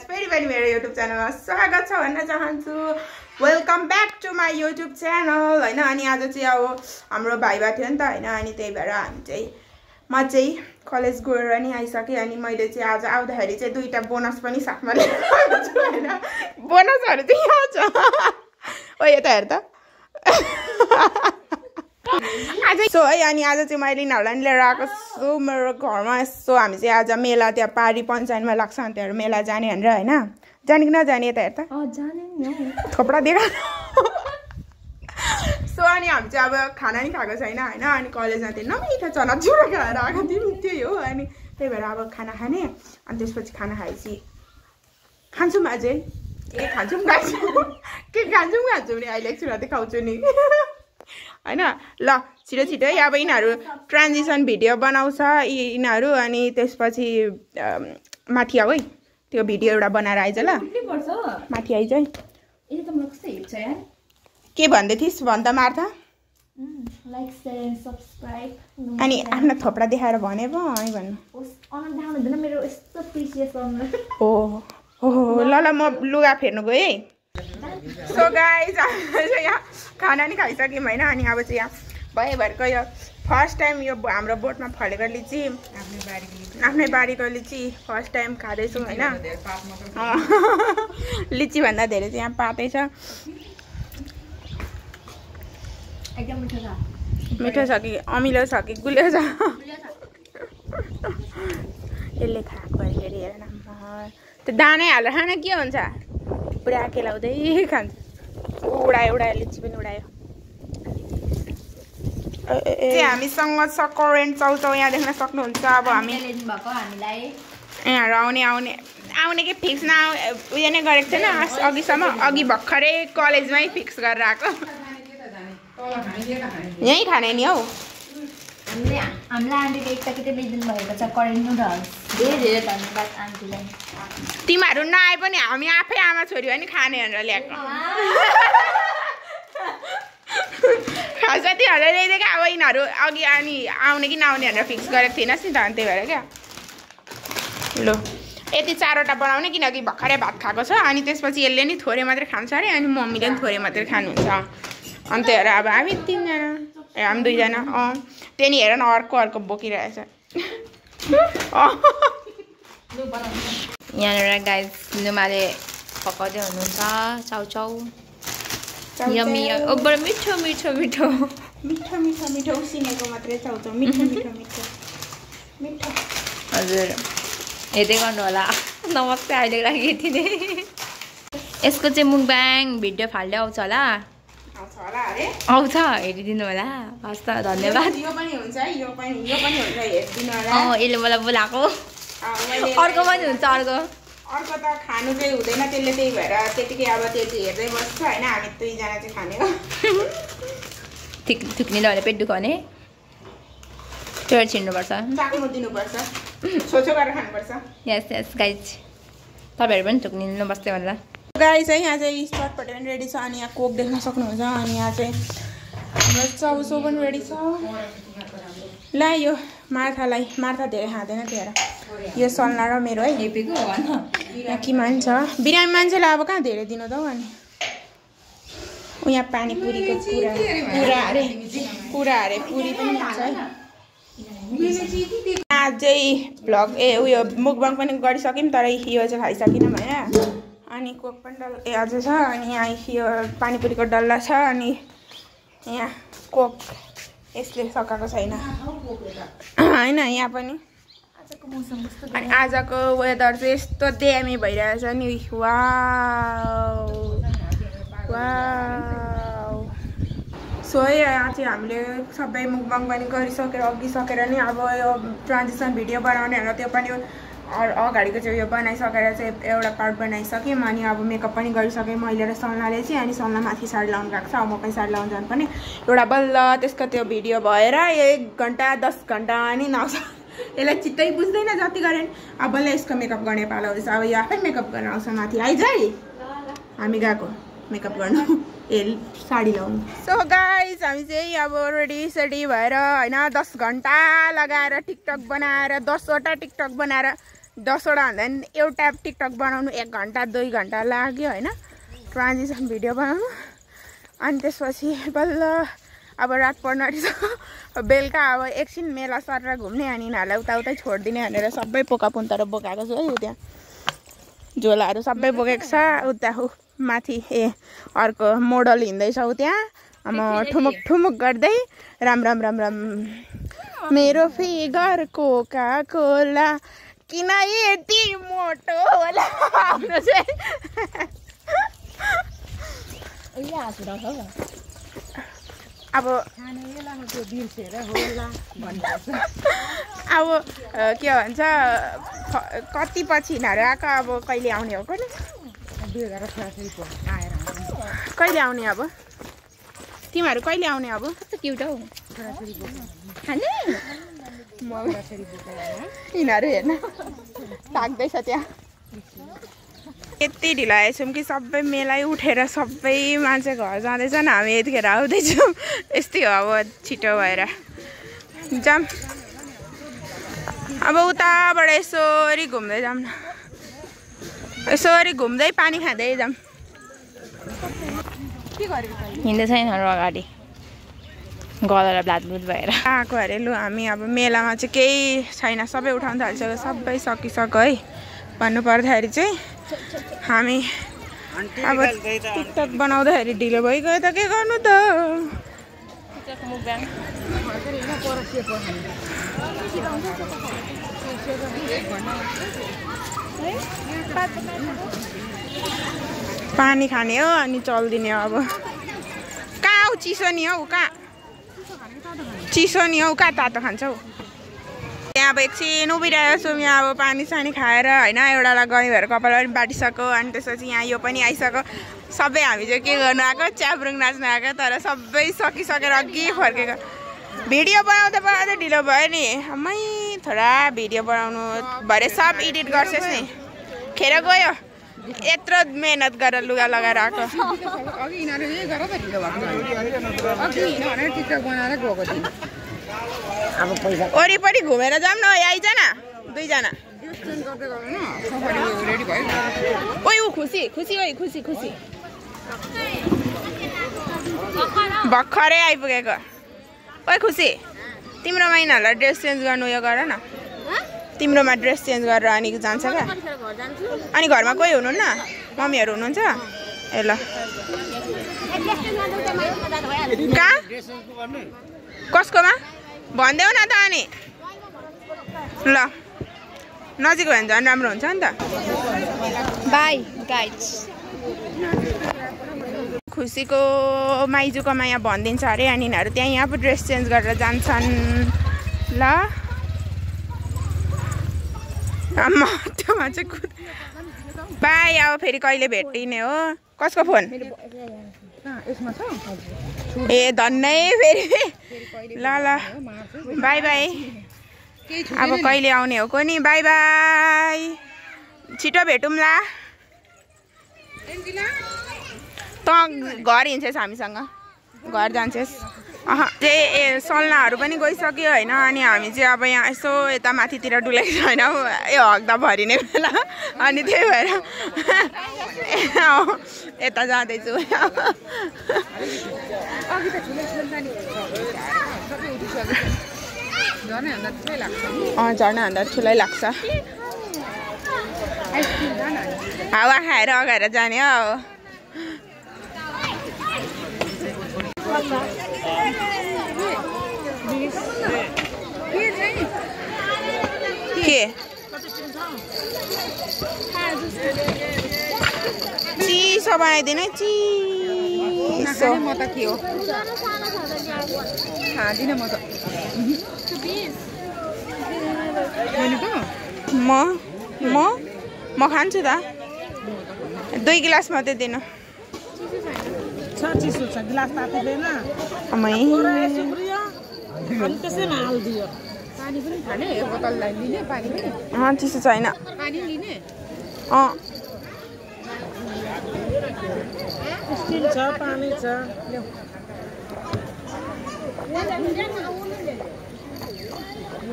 सबैलाई फेरि पनि मेरो युट्युब च्यानलमा स्वागत छ भन्न चाहन्छु। Welcome back to my YouTube channel हैन। अनि आज चाहिँ अब हाम्रो भाइबा थियो नि त हैन। अनि त्यही भएर म चाहिँ कलेज गएर नि आइसकेँ। अनि मैले चाहिँ आज आउँदाखेरि चाहिँ दुईटा बोनस पनि साथमा लिएर आएको छु हैन। बोनसहरु चाहिँ यहाँ छ। ओ यो त हेर त। आज सो है अनि आज चाहिँ मैले यिनीहरूलाई लिएर आएको छु मेरो घरमा। यसो हामी चाहिँ आज मेला त्यहाँ पारी पञ्चायतमा लाग्छ अनि त्यहाँ मेला जाने भनेर हैन। जाने कि नजाने यता हेर त। जाने नि थोपडा देखा। सो अनि हामी चाहिँ अब खाना नि खाएको छैन हैन। अनि कलेजमा त्यो नमिठो चना चुरा खाएर आएको थियौँ त्यही हो। अनि त्यही भएर अब खाना खाने अनि त्यसपछि खाना खाएपछि खान्छौँ अझै के खान्छौँ नि अहिले एकछिन देखाउँछु नि हैन। ल छिटो छिटो है अब यिनीहरू ट्रान्जिसन भिडियो बनाउँछ यिनीहरू। अनि त्यसपछि माथि आऊ है त्यो भिडियो एउटा बनाएर आइज ल माथि आइज है। के भन्दै थिइस् भन् त मार्था? लाइक शेयर सब्स्क्राइब अनि आफ्नो थोपडा देखाएर भने पो है भन्नु। देखाउँदैन मेरो यस्तो प्रिसियस ओहो ल ल म लुगा फेर्नु गएँ है। सो गाइज यहाँ खाना नि खाइसक्यौँ होइन। अनि अब चाहिँ यहाँ भएभरको यो फर्स्ट टाइम यो हाम्रो बोटमा फलेको लिची आफ्नै बारीको लिची फर्स्ट टाइम खाँदैछौँ होइन। लिची भन्दा धेरै चाहिँ यहाँ पातै छ। एकदम मिठो छ कि अमिलो छ कि गुलियो छ यसले खाएको अरे हेर न। त्यो दानै हालेर खाना के हुन्छ पुरा केलाउँदै खान्छ। उडायो लिची पनि उडायो। हामीसँग छ करेन्ट चाउचाउ यहाँ देख्न सक्नुहुन्छ। अब हामी यहाँहरू आउने कि फिक्स न उयो नै गरेको थिएन अघिसम्म। अघि भर्खरै कलेजमै फिक्स गरेर आएको। यहीँ खाने नि हौ। हामीलाई आन्टीले एक प्याकेटै ल्याइदिनु भएको छ करेन्ट नुडल्स। धेरै धेरै धन्यवाद आन्टीलाई। तिमीहरू नआए पनि हामी आफै आमा छोरी हो नि खाने भनेर ल्याएको। खास तिमीहरूलाई ल्याइदिएको अब यिनीहरू अघि अनि आउने कि नआउने भनेर फिक्स गरेको थिएनस् नि त। अनि त्यही भएर क्या लु यति 4वटा बनाउने किनकि भर्खरै भात खाएको छ। अनि त्यसपछि यसले नि थोरै मात्रै खान्छ अरे अनि मम्मीले पनि थोरै मात्रै खानुहुन्छ। अनि त्यही भएर अब हामी 3जना हामी 2जना त्यही नि हेर न अर्को बोकिरहेछ। यहाँनिर गाइस नुमाले पकाउँदै हुनुहुन्छ चाउचाउ। यम्मी ओभर मिठो मिठो मिठो मिठो मिठो मिठो उसिनेको मात्रै चाउचाउ मिठो मिठो मिठो मिठो। हजुर हेर्दै गर्नु होला। नमस्ते अहिलेको लागि यति नै। यसको चाहिँ मुखबाङ भिडियो फाल्दै आउँछ होला। आउँछ हेरिदिनु होला। हस् त धन्यवाद। यो पनि हुन्छ है यो पनि हुन्छ हेरिदिनु होला। यसले मलाई बोलाएको। अर्को पनि हुन्छ अर्को त खानु चाहिँ हुँदैन त्यसले त्यही भएर त्यतिकै अब त्यो चाहिँ हेर्दै बस्छ होइन। हामी 2जना चाहिँ खाने हो। थुक्ने भने पेट दुखाउने त्यो छिर्नुपर्छ चाक्नु दिनुपर्छ सोचो गरेर खानुपर्छ। यस यस गाइज तपाईँहरू पनि थुक्निनु बस्दै होला। गाइज है यहाँ चाहिँ स्टटपट्टि पनि रेडी छ। अनि यहाँ कोक देख्न सक्नुहुन्छ। अनि यहाँ चाहिँ हाम्रो चाउचाउ पनि रेडी छ। ल यो मार्था धेरै खाँदैन त्यही भएर यो सल्ना र मेरो है यहाँ कि मान्छ बिरामी मान्छेलाई अब कहाँ धेरै दिनु त हौ। अनि यहाँ पानीपुरीको पुरा अरे पुरी पनि हुन्छ है। अझै भ्लग उयो मुखबाङ पनि गरिसक्यौँ तर यो चाहिँ खाइसकिनँ भने। अनि कोक पनि अझै छ। अनि यहाँ यो पानीपुरीको डल्ला छ। अनि यहाँ कोक यसले सकाएको छैन होइन यहाँ पनि। अनि आजको वेदर चाहिँ यस्तो दामी भइरहेछ नि। सो यहाँ चाहिँ हामीले सबै मुखबाङ पनि गरिसकेर अघिसकेर नि अब यो ट्रान्जिसन भिडियो बनाउने भनेर त्यो पनि अगाडिको चाहिँ उयो बनाइसकेर चाहिँ एउटा पार्ट बनाइसक्यौँ। अनि अब मेकअप पनि गरिसकेँ मैले र सल्नाले चाहिँ। अनि सल्ना माथि साडी लाउनु गएको छ। अब म पनि साडी लाउनु जानुपर्ने एउटा बल्ल त्यसको त्यो भिडियो भएर 1 घन्टा 10 घन्टा अनि नआउँछ। यसलाई चित्तै बुझ्दैन जति गरेँ। अब बल्ल यसको मेकअप गर्ने पालो हुँदैछ। अब यो आफै मेकअप गर्न आउँछ माथि आइज है। हामी गएको मेकअप गर्नु साडी लाउनु। सो गाइज हामी चाहिँ अब रेडी सेडी भएर होइन 10 घन्टा लगाएर टिकटक बनाएर 10वटा टिकटक बनाएर 10वटा भन्दा नि एउटा टिकटक बनाउनु 1 घण्टा 2 घण्टा लाग्यो हैन ट्रान्जिसन भिडियो बनाउनु अनि त्यसपछि बल्ल अब रात पर्न आँटिसक्यो बेलुका अब एकछिन मेला सरेर घुम्ने अनि यिनीहरूलाई उताउतै छोडिदिने भनेर सबै पोका पुन्तर बोकाएको छु है उ त्यहाँ झोलाहरू सबै बोकेको छ उता माथि अर्को मोडल हिँड्दैछ उ त्यहाँ म ठुमुक ठुमुक गर्दै राम राम राम राम मेरो फिगर कोका कोला किन यति मोटो होला अब के भन्छ कति पछि हिँडेर आएको अब कहिले आउने हो कुन कहिले आउने अब तिमीहरू कहिले आउने अब कस्तो क्युट हौ यिनीहरू हेर्न ताक्दैछ त्यहाँ यति ढिलो आएछौँ कि सबै मेलै उठेर सबै मान्छे घर जाँदैछन् हामी यतिखेर आउँदैछौँ यस्तै हो अब छिटो भएर जाऊँ अब उताबाट यसरी घुम्दै जाऊँ न यसरी घुम्दै पानी खाँदै जाऊँ हिँड्दैछ यिनीहरू अगाडि गलेर ब्लाडब्लुड भएर आएको अरे लु हामी अब मेलामा चाहिँ केही छैन सबै उठाउन थालिसक्यो सबै सकिसक्यो है भन्नु पर्दाखेरि चाहिँ हामी अब टिकटक बनाउँदाखेरि ढिलो भइगयो त के गर्नु त पानी खाने हो अनि चल्दिने हो अब कहाँ हौ चिसो नि हौ कहाँ चिसो नि हौ कहाँ तातो खान्छौ त्यहाँ अब एकछिन उभिरहेको छौँ यहाँ अब पानी सानी खाएर होइन एउटालाई गनी भएर कपाल पनि बाटिसक्यो अनि त्यसपछि यहाँ यो पनि आइसक्यो सबै हामी चाहिँ के गर्नु आएको च्याब्रुङ नाच्नु आएको तर सबै सकिसकेर अघि फर्केको भिडियो बनाउँदै बनाउँदै ढिलो भयो नि मै थोडा भिडियो बनाउनु भरे सब एडिट गर्छस् नि खेर गयो यत्रो मेहनत गरेर लुगा लगाएर आएको वरिपरि घुमेर जाऊँ न आइज न दुईजना ओइ ऊ खुसी खुसी ओइ खुसी खुसी भर्खरै आइपुगेको ओइ खुसी तिम्रोमा यिनीहरूलाई ड्रेस चेन्ज गर्नु उयो गर न तिम्रोमा ड्रेस चेन्ज गरेर अनि जान्छ क्या अनि घरमा कोही हुनुहुन्न मम्मीहरू हुनुहुन्छ ए ल कहाँ कसकोमा भनिदेऊ न त अनि ल नजिक भयो भने झन् राम्रो हुन्छ नि त बाई गाइज खुसीको माइजूकोमा यहाँ भनिदिन्छ अरे अनि यिनीहरू त्यहाँ यहाँ पो ड्रेस चेन्ज गरेर जान्छन् ल त्योमा चाहिँ बाई अब फेरि कहिले भेटिने हो कसको फोन ए धन्नै फेरि ल ल बाई बाई अब कहिले आउने हो कोनी बाई बाई छिटो भेटौँला त घर हिँड्छस् हामीसँग घर जान्छस् सल्लाहहरू पनि गइसक्यो होइन अनि हामी चाहिँ अब यहाँ यसो यता माथितिर डुलेको छैन यो हग्दा भरिने बेला अनि त्यही भएर यता जाँदैछु झर्ना भन्दा ठुलै लाग्छ हावा खाएर अगाएर जाने हो के चिसो बनाइदिनु चिसो म त के हो खाँदिनँ म त म खान्छु त 2 गिलास मात्रै दिनु चिसो छ गिलास तातिदैन अमै अनि त्यसैमा हाल्दियो पानी पनि खाने बोतललाई लिने पानी पनि चिसो छैन पानी लिने स्टिल छ पानी छ यो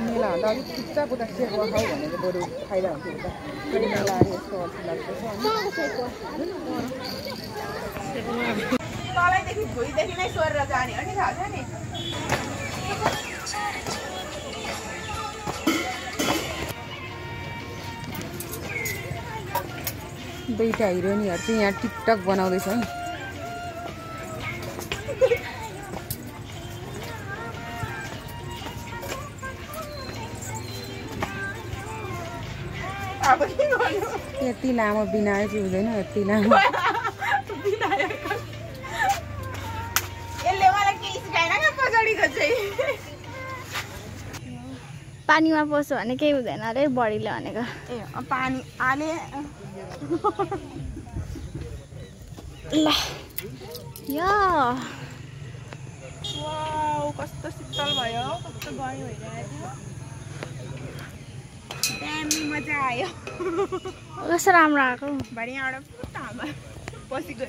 मेला होला भन्दा अलिक ठिकठाक उता सेकुवा खाऊ भनेको बरु फाइदा हुन्थ्यो उता फेरि मलाई यस्तो अल्छी लाग्दैछ तलैदेखि भुइँदेखि नै सोरेर जाने हो नि थाहा छ नि दुईटा हिरोइनहरु चाहिँ यहाँ टिकटक बनाउँदैछ है अब के गर्नु यति लामो बिनाए चाहिँ हुँदैन यति लामो यसले मलाई केही सिकाएन क्या पछाडिको चाहिँ पानीमा पस्यो भने केही हुँदैन अरे बढीले भनेको ए पानी आले ल यो वाउ कस्तो शीतल भयो कस्तो गरम भइरहेको थियो दामी मजा आयो कस्तो राम्रो आएको भरे यहाँबाट पुरा हावा पसेको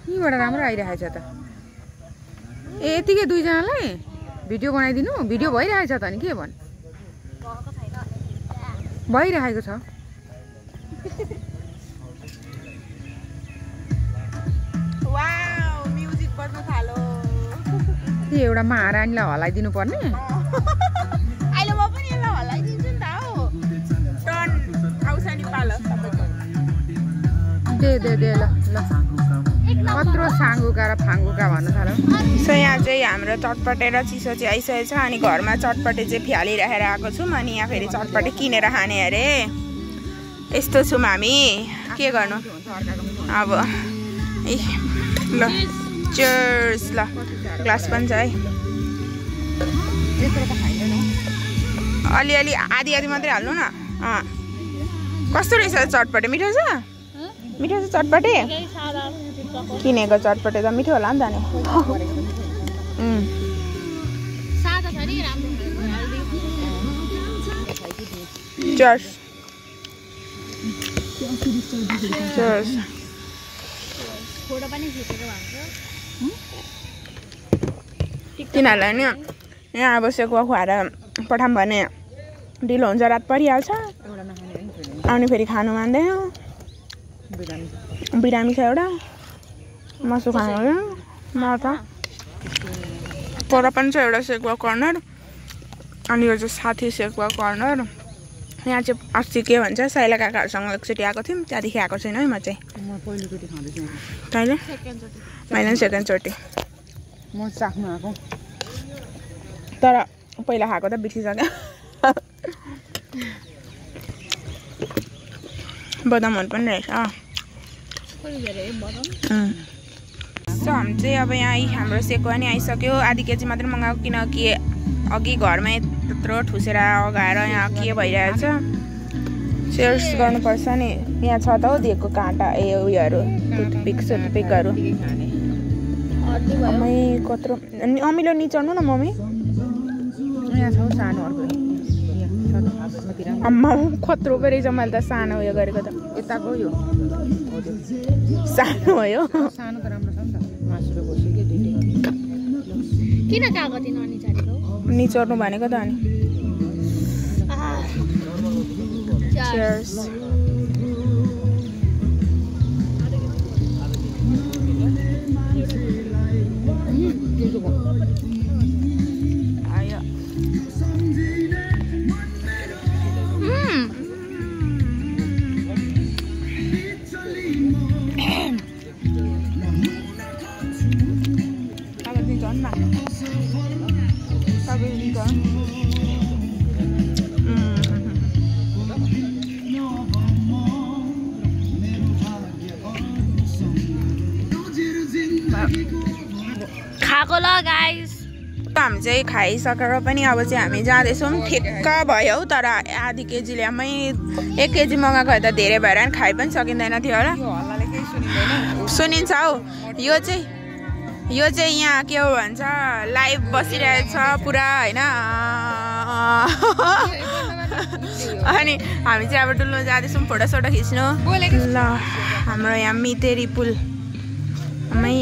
यहीँबाट राम्रो आइरहेछ त ए यतिकै दुईजनालाई भिडियो बनाइदिनु भिडियो भइरहेछ त नि के भन् भइरहेको छ वाउ म्युजिक बज्न थाल्यो त्यो एउटा महारानीलाई हलाइदिनु पर्ने अहिले म पनि यसलाई हल्लाइदिन्छु नि त हो टर्न आउँछ नि पालो तपाईँको दे ल कत्रो साङ्गुका र फाङ्गुका भन्न थाल्यो सो यहाँ चाहिँ हाम्रो चटपटे र चिसो चाहिँ आइसकेको छ अनि घरमा चटपटे चाहिँ फ्यालिराखेर आएको छौँ अनि यहाँ फेरि चटपटे किनेर खाने अरे यस्तो छौँ हामी के गर्नु अब ए ल चर्स ल ग्लास पनि छ है अलिअलि आधी मात्रै हाल्नु न कस्तो रहेछ चटपटे मिठो छ मिठो छ चटपटे किनेको चटपटे त मिठो होला नि त नि चर्स चर्स तिनीहरूलाई नि यहाँ अब सेकुवा खुवाएर पठाऊँ भने ढिलो हुन्छ रात परिहाल्छ अनि फेरि खानु मान्दैन बिरामी छ एउटा मासु खानु म त पर पनि छ एउटा सेकुवा कर्नर अनि यो चाहिँ साथी सेकुवा कर्नर यहाँ चाहिँ अस्ति के भन्छ साइला काकाहरूसँग एकचोटि आएको थियौँ त्यहाँदेखि आएको छैन है म चाहिँ तैँले मैले पनि सेकेन्डचोटि म चाख्नु आएको तर पहिला खाएको त बिर्सिसक्यो बदामहरू पनि रहेछ सो हामी चाहिँ अब यहाँ हाम्रो सेकुवा नि आइसक्यो आधी केजी मात्रै मगाएको किनकि अघि घरमै त्यत्रो ठुसेर अगाएर यहाँ के भइरहेछ सेयर्स गर्नुपर्छ नि यहाँ छ त हौ दिएको काँटा ए उयोहरू टुथपिकहरू अमै कत्रो अमिलो निचर्नु न मम्मी यहाँ छ सानोहरूको अम्मा कत्रो पो रहेछ मैले त सानो उयो गरेको त यताको यो सानो हो यो सानो त राम्रो छ नि त मासु र बस्यो कि दुइटै किन कागती ननिचारेको निचर्नु भनेको त अनि Cheers. खाएको ल गाइस हामी चाहिँ खाइसकेर पनि अब चाहिँ हामी जाँदैछौँ ठिक्क भयो हौ तर आधी केजीले आमै 1 केजी मगाएको त धेरै भएर नि खाइ पनि सकिँदैन थियो होला सुनिन्छ हौ यो चाहिँ यहाँ के हो भन्छ लाइभ बसिरहेछ पुरा हैन अनि हामी चाहिँ अब डुल्नु जाँदैछौँ फोटोसोटो खिच्नु ल हाम्रो यहाँ मितेरी पुल आमै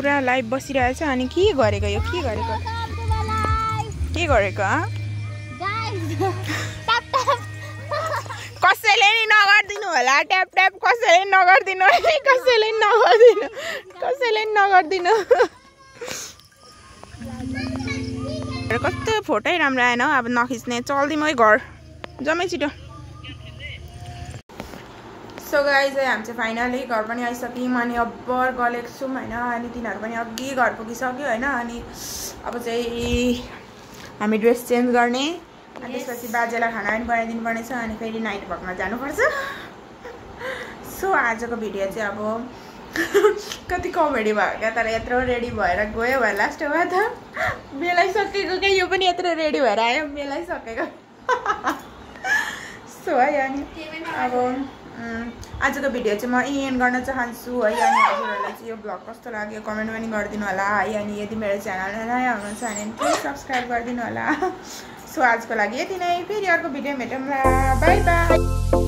पुरा लाइभ बसिरहेछ अनि के गरेको यो के गरेको कसैले नि नगर्दिनु होला ट्याप ट्याप कसैले नगर्दिनु कस्तो फोटै राम्रो आएन हौ अब नखिच्ने चल्दिउँ है घर जम्मै छिटो सो गाइज हामी चाहिँ फाइनली घर पनि आइसक्यौँ अनि अब गलेको छौँ होइन अनि तिनीहरू पनि अघि घर पुगिसक्यो होइन अनि अब चाहिँ हामी ड्रेस चेन्ज गर्ने अनि त्यसपछि बाजेलाई खाना पनि बनाइदिनु पर्नेछ अनि फेरि नाइट वकमा जानुपर्छ सो आजको भिडियो चाहिँ अब कति कमेडी भयो क्या तर यत्रो रेडी भएर गयो भयो लास्टमा त बेलाइसकेको क्या यो पनि यत्रो रेडी भएर आयो बेलाइसकेको सो है अनि अब आजको भिडियो चाहिँ म एन्ड गर्न चाहन्छु है अनि हजुरहरूलाई चाहिँ यो ब्लग कस्तो लाग्यो कमेन्ट पनि गरिदिनु होला है अनि यदि मेरो च्यानललाई नयाँ हुनुहुन्छ भने प्लिज सब्सक्राइब गरिदिनु होला सो आजको लागि यति नै फेरि अर्को भिडियो भेटौँला बाई बाई